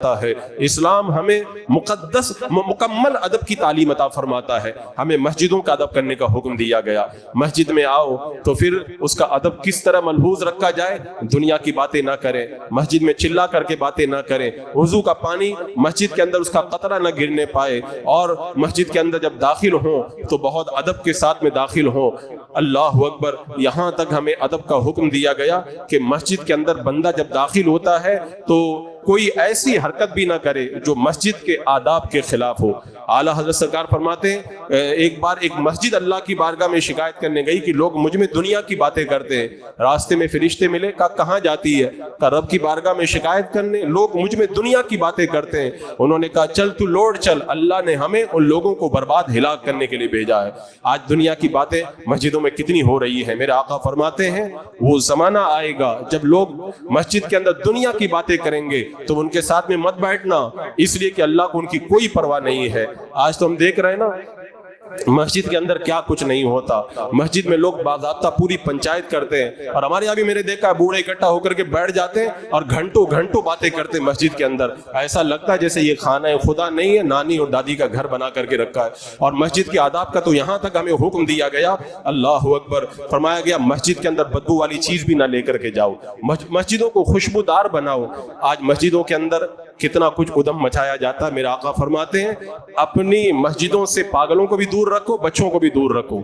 ہے۔ اسلام ہمیں مکمل ادب کی تعلیم عطا فرماتا ہے۔ ہمیں مسجدوں کا ادب کرنے کا حکم دیا گیا۔ مسجد میں آؤ تو پھر اس کا ادب کس طرح ملحوظ رکھا جائے، دنیا کی باتیں نہ کریں، مسجد میں چلا کر کے باتیں نہ کریں، وضو کا پانی مسجد کے اندر اس کا قطرہ نہ گرنے پائے، اور مسجد کے اندر جب داخل ہوں تو بہت ادب کے ساتھ میں داخل ہوں۔ اللہ اکبر، یہاں تک ہمیں ادب کا حکم دیا گیا کہ مسجد کے اندر بندہ جب داخل ہوتا ہے تو کوئی ایسی حرکت بھی نہ کرے جو مسجد کے آداب کے خلاف ہو۔ اعلیٰ حضرت سرکار فرماتے ہیں ایک بار ایک مسجد اللہ کی بارگاہ میں شکایت کرنے گئی کہ لوگ مجھ میں دنیا کی باتیں کرتے ہیں۔ راستے میں فرشتے ملے، کہا کہاں جاتی ہے؟ کہا رب کی بارگاہ میں شکایت کرنے، لوگ مجھ میں دنیا کی باتیں کرتے ہیں۔ انہوں نے کہا چل تو لوٹ چل، اللہ نے ہمیں ان لوگوں کو برباد ہلاک کرنے کے لیے بھیجا ہے۔ آج دنیا کی باتیں مسجدوں میں کتنی ہو رہی ہے۔ میرے آقا فرماتے ہیں وہ زمانہ آئے گا جب لوگ مسجد کے اندر دنیا کی باتیں کریں گے تو ان کے ساتھ میں مت بیٹھنا، اس لیے کہ اللہ کو ان کی کوئی پرواہ نہیں ہے۔ آج تو ہم دیکھ رہے ہیں نا مسجد کے اندر کیا کچھ نہیں ہوتا۔ مسجد میں لوگ باضابطہ پوری پنچایت کرتے ہیں، اور ہمارے یہاں بھی میں نے دیکھا ہے بوڑھے اکٹھا ہو کر کے بیٹھ جاتے ہیں اور گھنٹوں گھنٹوں باتیں کرتے ہیں مسجد کے اندر۔ ایسا لگتا ہے جیسے یہ خانہ خدا نہیں ہے، نانی اور دادی کا گھر بنا کر کے رکھا ہے۔ اور مسجد کے آداب کا تو یہاں تک ہمیں حکم دیا گیا، اللہ اکبر، فرمایا گیا مسجد کے اندر بدبو والی چیز بھی نہ لے کر کے جاؤ، مسجدوں کو خوشبودار بناؤ۔ آج مسجدوں کے اندر کتنا کچھ ادم مچایا جاتا ہے۔ میرے آقا فرماتے ہیں اپنی مسجدوں سے پاگلوں کو بھی دور رکھو، بچوں کو بھی دور رکھو۔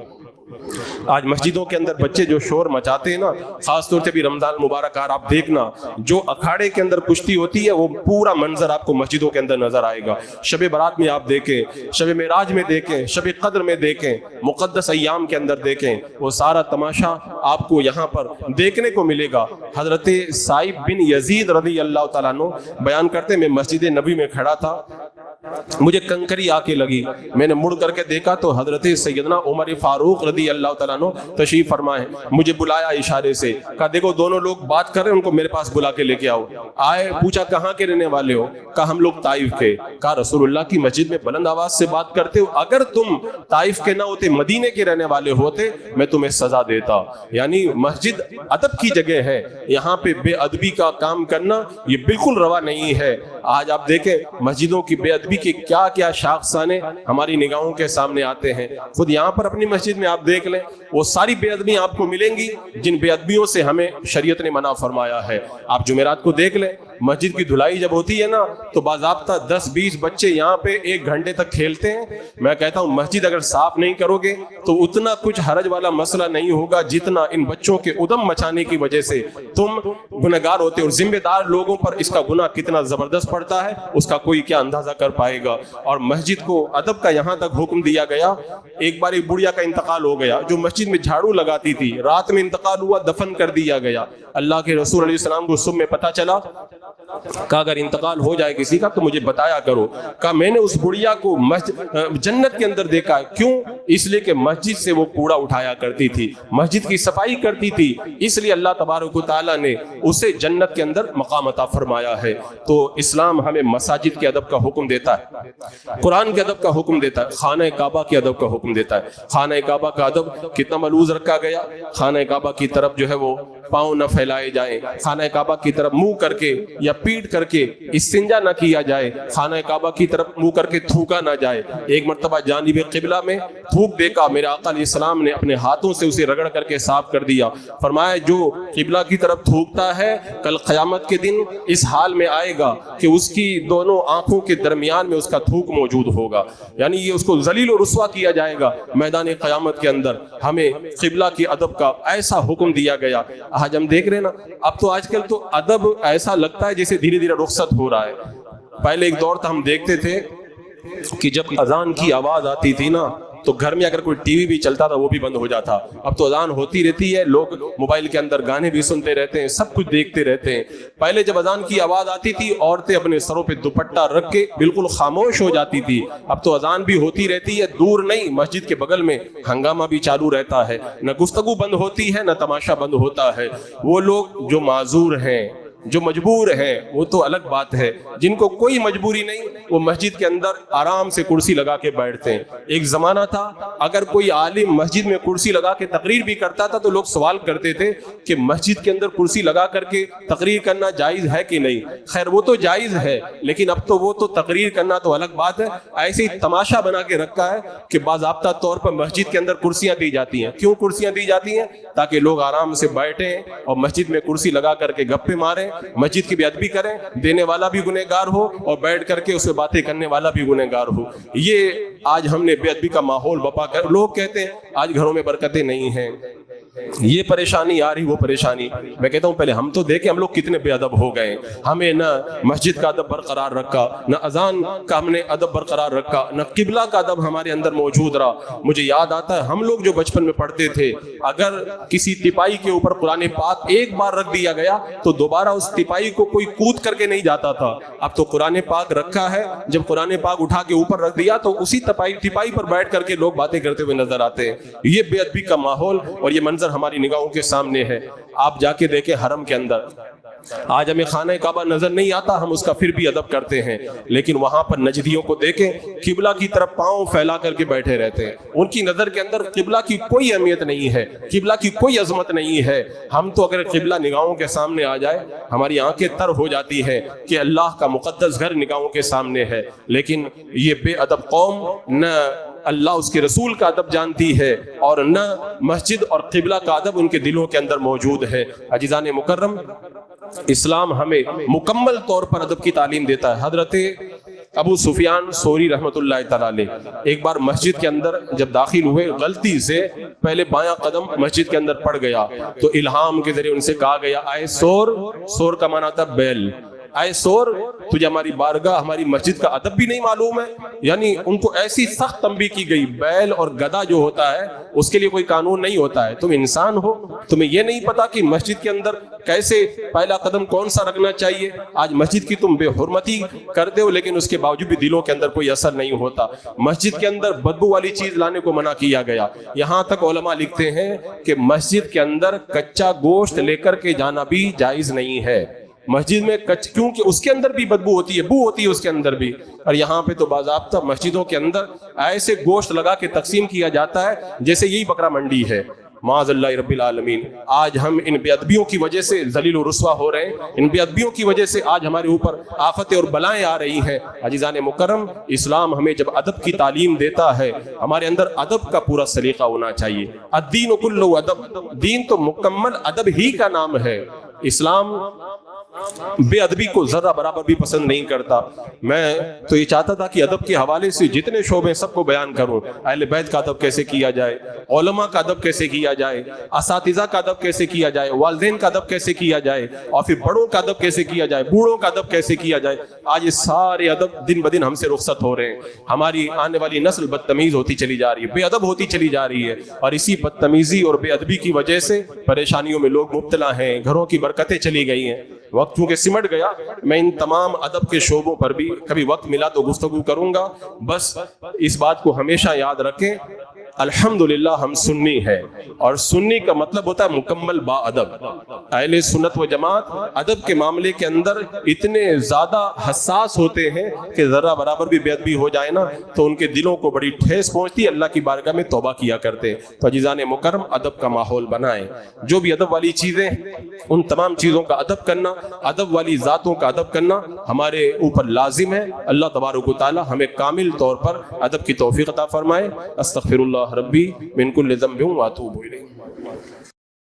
آج مسجدوں کے اندر بچے جو شور مچاتے ہیں نا، خاص طور سے بھی رمضان مبارک آپ دیکھنا، جو اکھاڑے کے اندر کشتی ہوتی ہے وہ پورا منظر آپ کو مسجدوں کے اندر نظر آئے گا۔ شب برات میں آپ دیکھیں، شب معراج میں دیکھیں، شب قدر میں دیکھیں، مقدس ایام کے اندر دیکھیں، وہ سارا تماشا آپ کو یہاں پر دیکھنے کو ملے گا۔ حضرت سائب بن یزید رضی اللہ تعالیٰ عنہ بیان کرتے میں مسجد نبی میں کھڑا تھا، مجھے کنکری آ کے لگی، میں نے مڑ کر کے دیکھا تو حضرت سیدنا عمر فاروق رضی اللہ تعالیٰ عنہ تشریف فرمائے، مجھے بلایا اشارے سے، کہا دیکھو دونوں لوگ بات کر رہے ہیں، ان کو میرے پاس بلا کے لے کے آؤ۔ آئے، پوچھا کہاں کے رہنے والے ہو؟ کہا ہم لوگ طائف کے۔ کہا رسول اللہ کی مسجد میں بلند آواز سے بات کرتے ہو، اگر تم طائف کے نہ ہوتے، مدینے کے رہنے والے ہوتے، میں تمہیں سزا دیتا۔ یعنی مسجد ادب کی جگہ ہے، یہاں پہ بے ادبی کا کام کرنا یہ بالکل روا نہیں ہے۔ آج آپ دیکھیں مسجدوں کی بے ادبی کے کیا کیا شاخسانے ہماری نگاہوں کے سامنے آتے ہیں۔ خود یہاں پر اپنی مسجد میں آپ دیکھ لیں، وہ ساری بے ادبیاں آپ کو ملیں گی جن بے ادبیوں سے ہمیں شریعت نے منع فرمایا ہے۔ آپ جمعرات کو دیکھ لیں، مسجد کی دھلائی جب ہوتی ہے نا تو باضابطہ 10-20 بچے یہاں پہ 1 گھنٹے تک کھیلتے ہیں۔ میں کہتا ہوں مسجد اگر صاف نہیں کرو گے تو اتنا کچھ حرج والا مسئلہ نہیں ہوگا جتنا ان بچوں کے ادم مچانے کی وجہ سے تم گنہگار ہوتے ہو۔ اور ذمہ دار لوگوں پر اس کا گناہ کتنا زبردست پڑتا ہے اس کا کوئی کیا اندازہ کر پائے گا۔ اور مسجد کو ادب کا یہاں تک حکم دیا گیا، ایک بار ایک بڑھیا کا انتقال ہو گیا جو مسجد میں جھاڑو لگاتی تھی، رات میں انتقال ہوا، دفن کر دیا گیا۔ اللہ کے رسول علیہ السلام کو صبح میں پتہ چلا، کہا اگر انتقال ہو جائے کسی کا تو مجھے بتایا کرو۔ کہا میں نے اس بڑھیا کو جنت کے اندر دیکھا ہے، کیوں؟ اس لیے کہ مسجد سے وہ کوڑا اٹھایا کرتی تھی، مسجد کی صفائی کرتی تھی، اس لیے اللہ تبارک و تعالیٰ نے اسے جنت کے اندر مقام عطا فرمایا ہے۔ تو اسلام ہمیں مساجد کے ادب کا حکم دیتا ہے، قرآن کے ادب کا حکم دیتا ہے، خانہ کعبہ کے ادب کا حکم دیتا ہے۔ خانہ کعبہ کا ادب کتنا ملحوظ رکھا گیا، خانہ کعبہ کی طرف جو ہے وہ پاؤں نہ پھیلائے جائیں، خانہ کعبہ کی طرف منہ کر کے یا پیٹ کر کے استنجا نہ کیا جائے، خانہ کعبہ کی طرف منہ کر کے تھوکا نہ جائے۔ ایک مرتبہ جانب قبلہ میں تھوک دیکھا، میرے آقا علیہ السلام نے اپنے ہاتھوں سے اسے رگڑ کر کے صاف کر دیا۔ فرمایا جو قبلہ کی طرف تھوکتا ہے کل قیامت کے دن اس حال میں آئے گا کہ اس کی دونوں آنکھوں کے درمیان میں اس کا تھوک موجود ہوگا، یعنی یہ اس کو ذلیل و رسوا کیا جائے گا میدان قیامت کے اندر۔ ہمیں قبلہ کی ادب کا ایسا حکم دیا گیا۔ آج ہم دیکھ رہے ہیں نا، اب تو آج کل تو ادب ایسا لگتا ہے جیسے دھیرے دھیرے رخصت ہو رہا ہے۔ پہلے ایک دور تھا ہم دیکھتے تھے کہ جب اذان کی آواز آتی تھی نا تو گھر میں اگر کوئی ٹی وی بھی چلتا تھا وہ بھی بند ہو جاتا۔ اب تو اذان ہوتی رہتی ہے، لوگ موبائل کے اندر گانے بھی سنتے رہتے ہیں، سب کچھ دیکھتے رہتے ہیں۔ پہلے جب اذان کی آواز آتی تھی عورتیں اپنے سروں پہ دوپٹہ رکھ کے بالکل خاموش ہو جاتی تھی۔ اب تو اذان بھی ہوتی رہتی ہے، دور نہیں مسجد کے بغل میں ہنگامہ بھی چالو رہتا ہے، نہ گفتگو بند ہوتی ہے نہ تماشا بند ہوتا ہے۔ وہ لوگ جو معذور ہیں جو مجبور ہیں وہ تو الگ بات ہے، جن کو کوئی مجبوری نہیں وہ مسجد کے اندر آرام سے کرسی لگا کے بیٹھتے ہیں۔ ایک زمانہ تھا اگر کوئی عالم مسجد میں کرسی لگا کے تقریر بھی کرتا تھا تو لوگ سوال کرتے تھے کہ مسجد کے اندر کرسی لگا کر کے تقریر کرنا جائز ہے کہ نہیں۔ خیر وہ تو جائز ہے، لیکن اب تو وہ تو تقریر کرنا تو الگ بات ہے، ایسے ہی تماشا بنا کے رکھا ہے کہ باضابطہ طور پر مسجد کے اندر کرسیاں دی جاتی ہیں۔ کیوں کرسیاں دی جاتی ہیں؟ تاکہ لوگ آرام سے بیٹھیں اور مسجد میں کرسی لگا کر کے گپے ماریں، مسجد کی بے ادبی کریں، دینے والا بھی گنہگار ہو اور بیٹھ کر کے اس سے باتیں کرنے والا بھی گنہگار ہو۔ یہ آج ہم نے بے ادبی کا ماحول بپا کر، لوگ کہتے ہیں آج گھروں میں برکتیں نہیں ہیں، یہ پریشانی آ رہی وہ پریشانی۔ میں کہتا ہوں پہلے ہم تو دیکھیں ہم لوگ کتنے بے ادب ہو گئے، ہمیں نہ مسجد کا ادب برقرار رکھا، نہ اذان کا ہم نے ادب برقرار رکھا، نہ قبلہ کا ادب ہمارے اندر موجود رہا۔ مجھے یاد آتا ہے ہم لوگ جو بچپن میں پڑھتے تھے، اگر کسی تپائی کے اوپر قرآن پاک ایک بار رکھ دیا گیا تو دوبارہ اس تپائی کو کوئی کود کر کے نہیں جاتا تھا۔ اب تو قرآن پاک رکھا ہے، جب قرآن پاک اٹھا کے اوپر رکھ دیا تو اسی تپائی پر بیٹھ کر کے لوگ باتیں کرتے ہوئے نظر آتے ہیں۔ یہ بے ادبی کا ماحول اور یہ منظر ہماری نگاہوں کے سامنے ہے۔ آپ جا کے دیکھیں حرم کے اندر، آج ہمیں خانہ کعبہ نظر نہیں آتا، ہم اس کا پھر بھی ادب کرتے ہیں، لیکن وہاں پر نجدیوں کو دیکھیں قبلہ کی طرف پاؤں پھیلا کر کے بیٹھے رہتے ہیں۔ ان کی نظر کے اندر قبلہ کی کوئی اہمیت نہیں ہے، قبلہ کی کوئی عظمت نہیں ہے۔ ہم تو اگر قبلہ نگاہوں کے سامنے آ جائے ہماری آنکھیں تر ہو جاتی ہیں کہ اللہ کا مقدس گھر نگاہوں کے سامنے ہے، لیکن یہ بے ادب قوم نہ اللہ اس کے رسول کا ادب جانتی ہے اور نہ مسجد اور قبلہ کا ادب ان کے دلوں کے اندر موجود ہے۔ عزیزان مکرم، اسلام ہمیں مکمل طور پر ادب کی تعلیم دیتا ہے۔ حضرت ابو سفیان ثوری رحمۃ اللہ تعالی علیہ ایک بار مسجد کے اندر جب داخل ہوئے، غلطی سے پہلے بایاں قدم مسجد کے اندر پڑ گیا تو الہام کے ذریعے ان سے کہا گیا، آئے سور، سور کا معنی تھا بیل، آئے سور تجھے ہماری بارگاہ ہماری مسجد کا ادب بھی نہیں معلوم ہے۔ یعنی ان کو ایسی سخت تنبیہ کی گئی، بیل اور گدھا جو ہوتا ہے اس کے لیے کوئی قانون نہیں ہوتا ہے، تم انسان ہو، تمہیں یہ نہیں پتا کہ مسجد کے اندر کیسے پہلا قدم کون سا رکھنا چاہیے۔ آج مسجد کی تم بے حرمتی کرتے ہو لیکن اس کے باوجود بھی دلوں کے اندر کوئی اثر نہیں ہوتا۔ مسجد کے اندر بدبو والی چیز لانے کو منع کیا گیا، یہاں تک علماء لکھتے ہیں کہ مسجد کے اندر کچا گوشت لے کر کے جانا بھی جائز نہیں ہے۔ مسجد میں کیونکہ اس کے اندر بھی بدبو ہوتی ہے، بو ہوتی ہے اس کے اندر بھی، اور یہاں پہ تو باضابطہ مسجدوں کے اندر ایسے گوشت لگا کے تقسیم کیا جاتا ہے جیسے یہی بکرا منڈی ہے۔ معاذ اللہ رب العالمین، آج ہم ان بے ادبیوں کی وجہ سے ذلیل و رسوا ہو رہے ہیں، ان بے ادبیوں کی وجہ سے آج ہمارے اوپر آفتیں اور بلائیں آ رہی ہیں۔ عزیزان مکرم، اسلام ہمیں جب ادب کی تعلیم دیتا ہے ہمارے اندر ادب کا پورا سلیقہ ہونا چاہیے۔ الدین کلہ ادب، دین تو مکمل ادب ہی کا نام ہے۔ اسلام بے ادبی کو ذرہ برابر بھی پسند نہیں کرتا۔ میں تو یہ چاہتا تھا کہ ادب کے حوالے سے جتنے شعبے سب کو بیان کروں، اہل بیت کا ادب کیسے کیا جائے، علماء کا ادب کیسے کیا جائے، اساتذہ کا ادب کیسے کیا جائے، والدین کا ادب کیسے کیا جائے، اور پھر بڑوں کا ادب کیسے کیا جائے، بوڑھوں کا ادب کیسے کیا جائے۔ آج یہ سارے ادب دن بدن ہم سے رخصت ہو رہے ہیں، ہماری آنے والی نسل بدتمیز ہوتی چلی جا رہی ہے، بے ادب ہوتی چلی جا رہی ہے، اور اسی بدتمیزی اور بے ادبی کی وجہ سے پریشانیوں میں لوگ مبتلا ہیں، گھروں کی برکتیں چلی گئی ہیں۔ وقت چونکہ سمٹ گیا، میں ان تمام ادب کے شعبوں پر بھی کبھی وقت ملا تو گفتگو کروں گا۔ بس اس بات کو ہمیشہ یاد رکھیں، الحمدللہ ہم سنی ہیں، اور سنی کا مطلب ہوتا ہے مکمل با ادب۔ اہل سنت و جماعت ادب کے معاملے کے اندر اتنے زیادہ حساس ہوتے ہیں کہ ذرہ برابر بھی بے ادبی ہو جائے نا تو ان کے دلوں کو بڑی ٹھیس پہنچتی ہے، اللہ کی بارگاہ میں توبہ کیا کرتے ہیں۔ تو عزیزان مکرم، ادب کا ماحول بنائیں، جو بھی ادب والی چیزیں ان تمام چیزوں کا ادب کرنا، ادب والی ذاتوں کا ادب کرنا ہمارے اوپر لازم ہے۔ اللہ تبارک و تعالی ہمیں کامل طور پر ادب کی توفیق عطا فرمائے۔ استغفر اللہ ربی من کل ذنب واتوب الیہ۔